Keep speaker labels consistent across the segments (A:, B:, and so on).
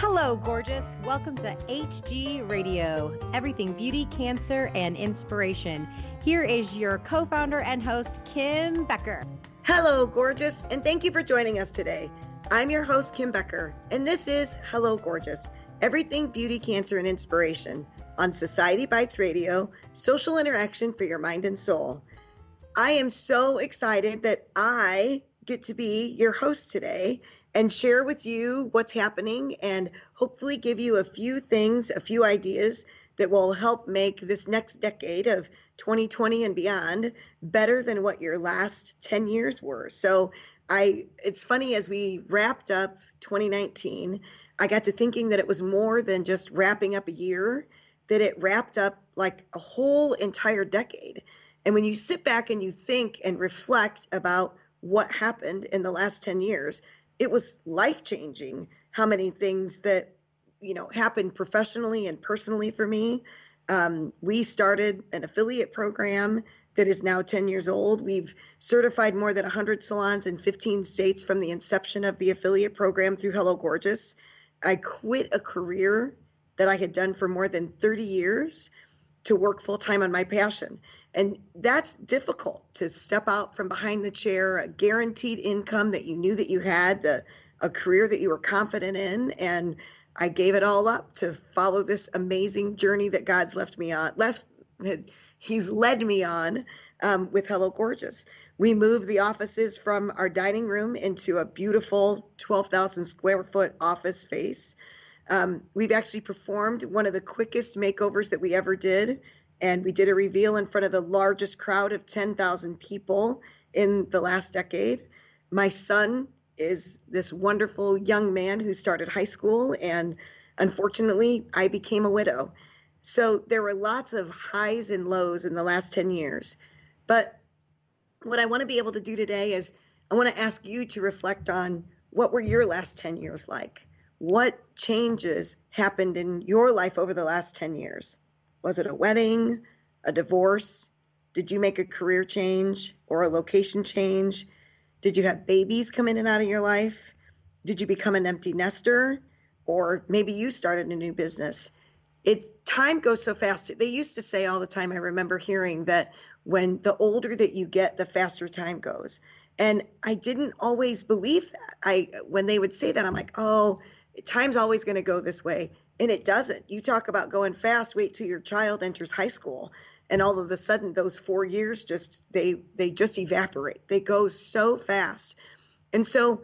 A: Hello, gorgeous. Welcome to HG Radio, everything beauty, cancer, and inspiration. Here is your co-founder and host, Kim Becker.
B: Hello, gorgeous, and thank you for joining us today. I'm your host, Kim Becker, and this is Hello, Gorgeous, everything beauty, cancer, and inspiration on Society Bites Radio, social interaction for your mind and soul. I am so excited that I get to be your host today and share with you what's happening and hopefully give you a few things, a few ideas that will help make this next decade of 2020 and beyond better than what your last 10 years were. So it's funny, as we wrapped up 2019, I got to thinking that it was more than just wrapping up a year, that it wrapped up like a whole entire decade. And when you sit back and you think and reflect about what happened in the last 10 years, it was life-changing how many things that, happened professionally and personally for me. We started an affiliate program that is now 10 years old. We've certified more than 100 salons in 15 states from the inception of the affiliate program through Hello Gorgeous. I quit a career that I had done for more than 30 years to work full-time on my passion. And that's difficult, to step out from behind the chair, a guaranteed income that you knew that you had, a career that you were confident in. And I gave it all up to follow this amazing journey that God's He's led me on with Hello Gorgeous. We moved the offices from our dining room into a beautiful 12,000 square foot office space. We've actually performed one of the quickest makeovers that we ever did. And we did a reveal in front of the largest crowd of 10,000 people in the last decade. My son is this wonderful young man who started high school, and unfortunately, I became a widow. So there were lots of highs and lows in the last 10 years. But what I want to be able to do today is I want to ask you to reflect on, what were your last 10 years like? What changes happened in your life over the last 10 years? Was it a wedding, a divorce? Did you make a career change or a location change? Did you have babies come in and out of your life? Did you become an empty nester? Or maybe you started a new business. Time goes so fast. They used to say all the time, I remember hearing that when the older that you get, the faster time goes. And I didn't always believe that. When they would say that, I'm like, oh, time's always going to go this way. And it doesn't. You talk about going fast, wait till your child enters high school. And all of a sudden, those 4 years they just evaporate. They go so fast. And so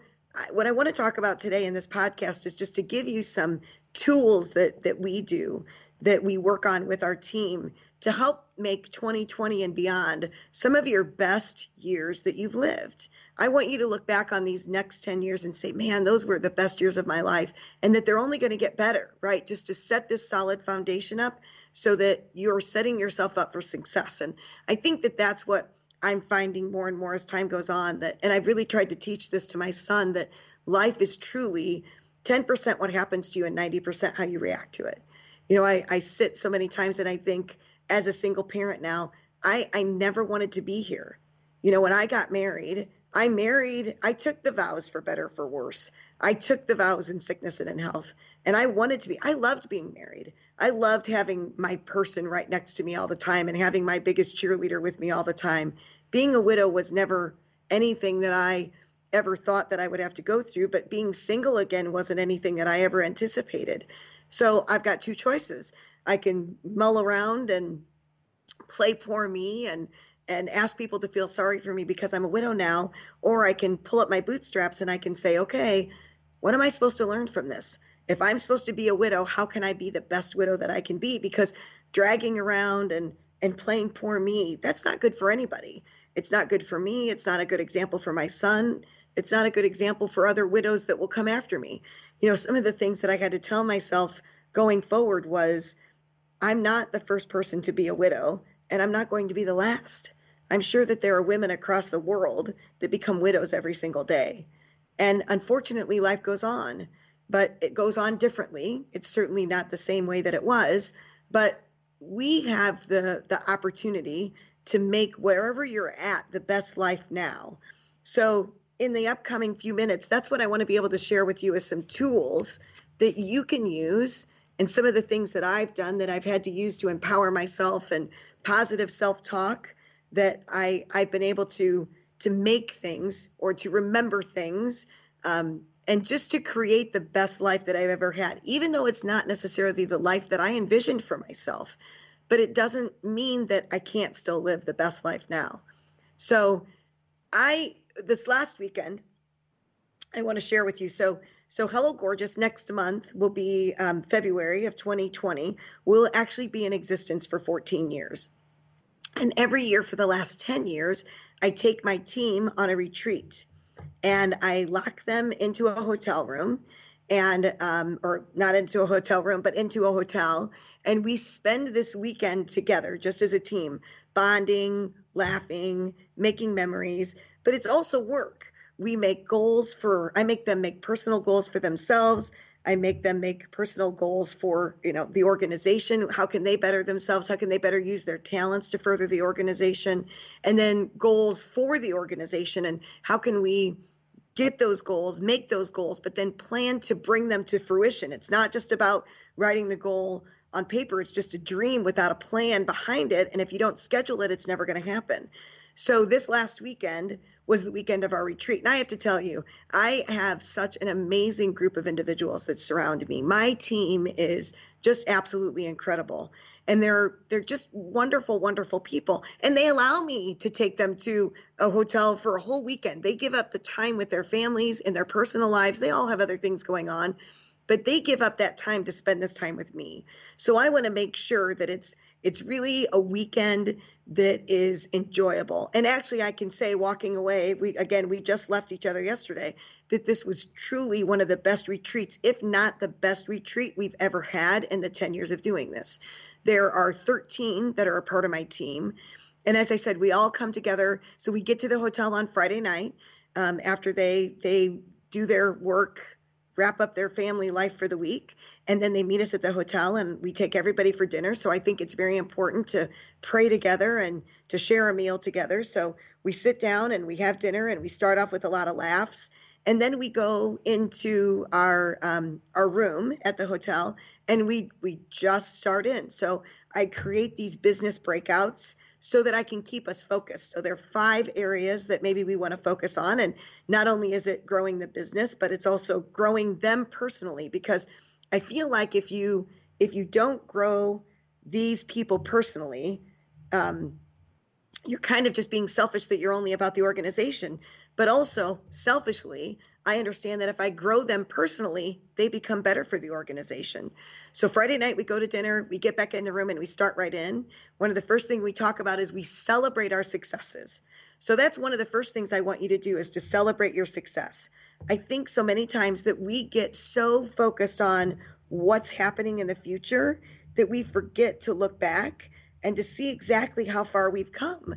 B: what I want to talk about today in this podcast is just to give you some tools that we do, that we work on with our team to help make 2020 and beyond some of your best years that you've lived. I want you to look back on these next 10 years and say, man, those were the best years of my life, and that they're only going to get better, right? Just to set this solid foundation up so that you're setting yourself up for success. And I think that that's what I'm finding more and more as time goes on, and I've really tried to teach this to my son, that life is truly 10% what happens to you and 90% how you react to it. I sit so many times and I think, as a single parent now, I never wanted to be here. When I got married, I took the vows for better, for worse. I took the vows in sickness and in health. And I loved being married. I loved having my person right next to me all the time and having my biggest cheerleader with me all the time. Being a widow was never anything that I ever thought that I would have to go through, but being single again wasn't anything that I ever anticipated. So I've got two choices. I can mull around and play poor me and ask people to feel sorry for me because I'm a widow now, or I can pull up my bootstraps and I can say, okay, what am I supposed to learn from this? If I'm supposed to be a widow, how can I be the best widow that I can be? Because dragging around and playing poor me, that's not good for anybody. It's not good for me. It's not a good example for my son. It's not a good example for other widows that will come after me. Some of the things that I had to tell myself going forward was, I'm not the first person to be a widow, and I'm not going to be the last. I'm sure that there are women across the world that become widows every single day. And unfortunately, life goes on, but it goes on differently. It's certainly not the same way that it was, but we have the opportunity to make wherever you're at the best life now. So in the upcoming few minutes, that's what I want to be able to share with you as some tools that you can use, and some of the things that I've done that I've had to use to empower myself and positive self-talk, that I've been able to make things or to remember things, and just to create the best life that I've ever had, even though it's not necessarily the life that I envisioned for myself. But it doesn't mean that I can't still live the best life now. So this last weekend, I want to share with you. So Hello Gorgeous next month will be February of 2020, will actually be in existence for 14 years. And every year for the last 10 years, I take my team on a retreat and I lock them into a hotel room and, or not into a hotel room, but into a hotel. And we spend this weekend together just as a team, bonding, laughing, making memories, but it's also work. We make goals I make them make personal goals for themselves. I make them make personal goals for, the organization. How can they better themselves? How can they better use their talents to further the organization? And then goals for the organization. And how can we get those goals, make those goals, but then plan to bring them to fruition? It's not just about writing the goal on paper. It's just a dream without a plan behind it. And if you don't schedule it, it's never going to happen. So this last weekend was the weekend of our retreat. And I have to tell you, I have such an amazing group of individuals that surround me. My team is just absolutely incredible. And they're just wonderful, wonderful people. And they allow me to take them to a hotel for a whole weekend. They give up the time with their families and their personal lives. They all have other things going on, but they give up that time to spend this time with me. So I want to make sure that it's really a weekend that is enjoyable. And actually, I can say, walking away, we just left each other yesterday, that this was truly one of the best retreats, if not the best retreat we've ever had in the 10 years of doing this. There are 13 that are a part of my team. And as I said, we all come together. So we get to the hotel on Friday night after they do their work, wrap up their family life for the week. And then they meet us at the hotel and we take everybody for dinner. So I think it's very important to pray together and to share a meal together. So we sit down and we have dinner and we start off with a lot of laughs. And then we go into our room at the hotel and we just start in. So I create these business breakouts so that I can keep us focused. So there are 5 areas that maybe we want to focus on. And not only is it growing the business, but it's also growing them personally, because I feel like if you don't grow these people personally, you're kind of just being selfish that you're only about the organization. But also selfishly, I understand that if I grow them personally, they become better for the organization. So Friday night, we go to dinner, we get back in the room and we start right in. One of the first things we talk about is we celebrate our successes. So that's one of the first things I want you to do, is to celebrate your success. I think so many times that we get so focused on what's happening in the future that we forget to look back and to see exactly how far we've come.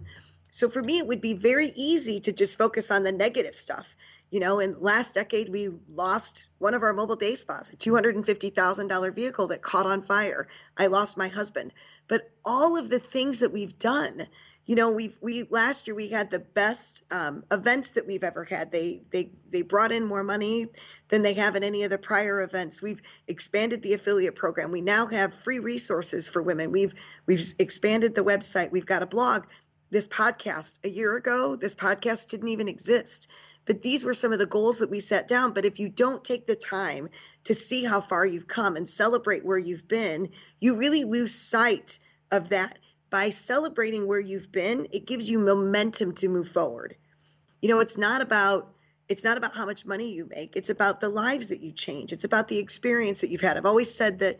B: So for me, it would be very easy to just focus on the negative stuff. In last decade, we lost one of our mobile day spas, a $250,000 vehicle that caught on fire. I lost my husband. But all of the things that we've done, last year we had the best events that we've ever had. They brought in more money than they have in any of the prior events. We've expanded the affiliate program. We now have free resources for women. We've expanded the website. We've got a blog. This podcast, a year ago, this podcast didn't even exist. But these were some of the goals that we set down. But if you don't take the time to see how far you've come and celebrate where you've been, you really lose sight of that. By celebrating where you've been, it gives you momentum to move forward. It's not about how much money you make. It's about the lives that you change. It's about the experience that you've had. I've always said that,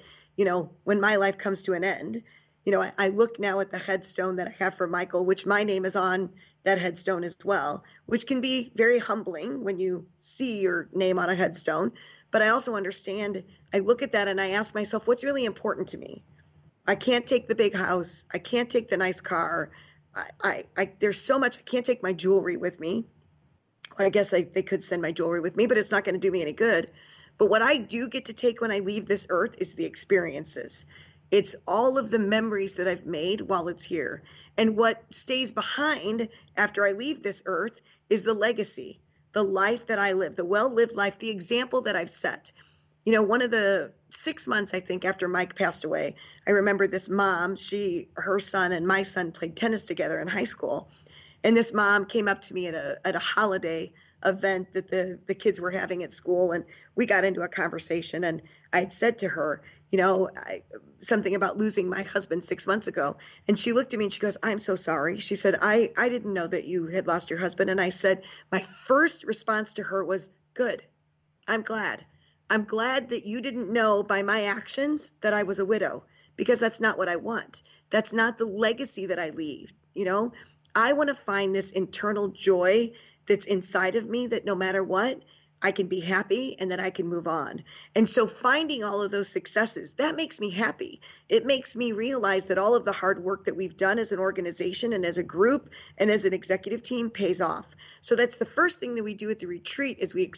B: when my life comes to an end, I look now at the headstone that I have for Michael, which my name is on that headstone as well, which can be very humbling when you see your name on a headstone. But I also understand, I look at that and I ask myself, what's really important to me? I can't take the big house. I can't take the nice car. There's so much. I can't take my jewelry with me. I guess they could send my jewelry with me, but it's not going to do me any good. But what I do get to take when I leave this earth is the experiences. It's all of the memories that I've made while it's here. And what stays behind after I leave this earth is the legacy, the life that I live, the well-lived life, the example that I've set. One of the 6 months, I think, after Mike passed away, I remember this mom, her son and my son played tennis together in high school. And this mom came up to me at a holiday event that the kids were having at school. And we got into a conversation, and I'd said to her, something about losing my husband 6 months ago. And she looked at me and she goes, "I'm so sorry." She said, I didn't know that you had lost your husband. And I said, my first response to her was, "Good. I'm glad. I'm glad that you didn't know by my actions that I was a widow, because that's not what I want. That's not the legacy that I leave. I want to find this internal joy that's inside of me, that no matter what, I can be happy and that I can move on." And so finding all of those successes, that makes me happy. It makes me realize that all of the hard work that we've done as an organization and as a group and as an executive team pays off. So that's the first thing that we do at the retreat, is we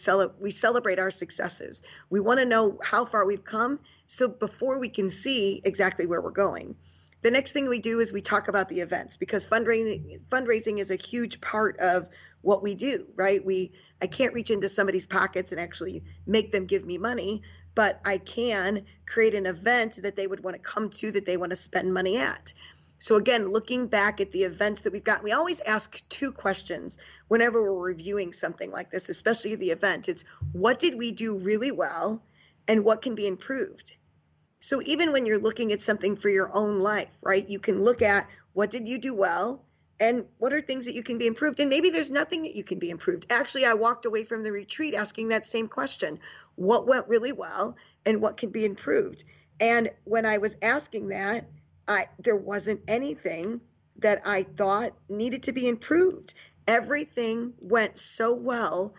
B: celebrate our successes. We want to know how far we've come, so before we can see exactly where we're going. The next thing we do is we talk about the events, because fundraising is a huge part of what we do, right? I can't reach into somebody's pockets and actually make them give me money, but I can create an event that they would want to come to, that they want to spend money at. So again, looking back at the events that we've got, we always ask two questions whenever we're reviewing something like this, especially the event. It's, what did we do really well, and what can be improved? So even when you're looking at something for your own life, right, you can look at, what did you do well, and what are things that you can be improved? And maybe there's nothing that you can be improved. Actually, I walked away from the retreat asking that same question. What went really well, and what can be improved? And when I was asking that, there wasn't anything that I thought needed to be improved. Everything went so well,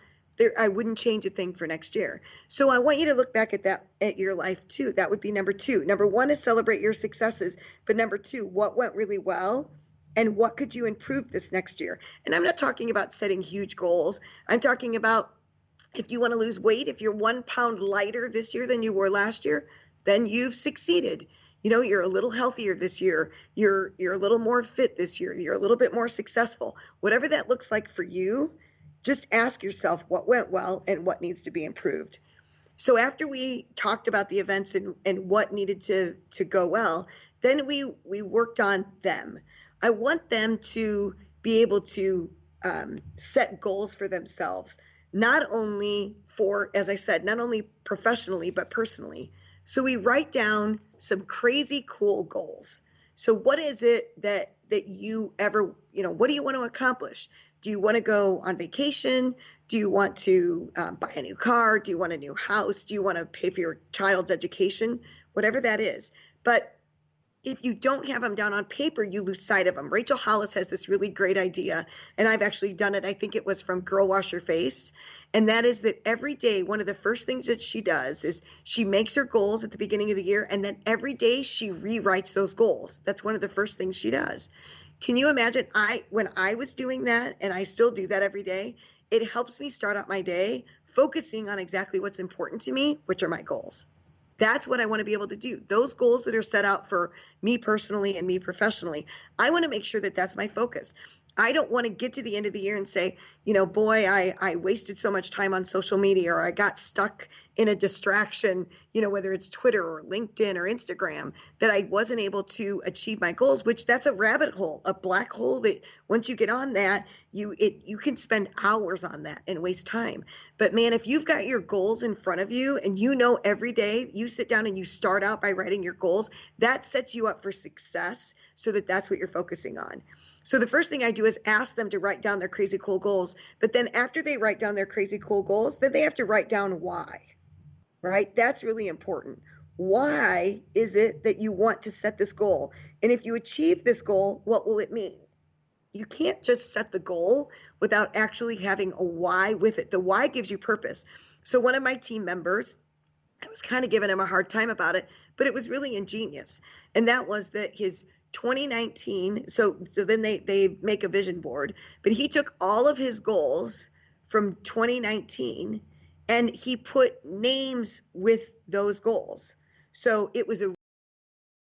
B: I wouldn't change a thing for next year. So I want you to look back at that, at your life too. That would be number two. Number one is celebrate your successes. But number two, what went really well, and what could you improve this next year? And I'm not talking about setting huge goals. I'm talking about, if you want to lose weight, if you're 1 pound lighter this year than you were last year, then you've succeeded. You're a little healthier this year. You're a little more fit this year. You're a little bit more successful. Whatever that looks like for you, just ask yourself what went well and what needs to be improved. So after we talked about the events and what needed to go well, then we worked on them. I want them to be able to set goals for themselves, not only as I said, not only professionally, but personally. So we write down some crazy cool goals. So what is it that you ever, what do you want to accomplish? Do you want to go on vacation? Do you want to buy a new car? Do you want a new house? Do you want to pay for your child's education? Whatever that is. But if you don't have them down on paper, you lose sight of them. Rachel Hollis has this really great idea, and I've actually done it. I think it was from Girl Wash Your Face. And that is that every day, one of the first things that she does is she makes her goals at the beginning of the year, and then every day she rewrites those goals. That's one of the first things she does. Can you imagine, when I was doing that, and I still do that every day, it helps me start out my day focusing on exactly what's important to me, which are my goals. That's what I want to be able to do. Those goals that are set out for me personally and me professionally, I want to make sure that that's my focus. I don't want to get to the end of the year and say, boy, I wasted so much time on social media, or I got stuck in a distraction, whether it's Twitter or LinkedIn or Instagram, that I wasn't able to achieve my goals, which that's a rabbit hole, a black hole that once you get on that, you can spend hours on that and waste time. But man, if you've got your goals in front of you and every day you sit down and you start out by writing your goals, that sets you up for success, so that's what you're focusing on. So the first thing I do is ask them to write down their crazy cool goals. But then after they write down their crazy cool goals, then they have to write down why, right? That's really important. Why is it that you want to set this goal? And if you achieve this goal, what will it mean? You can't just set the goal without actually having a why with it. The why gives you purpose. So one of my team members, I was kind of giving him a hard time about it, but it was really ingenious. And that was that his 2019, so then they make a vision board, but he took all of his goals from 2019 and he put names with those goals. So it was a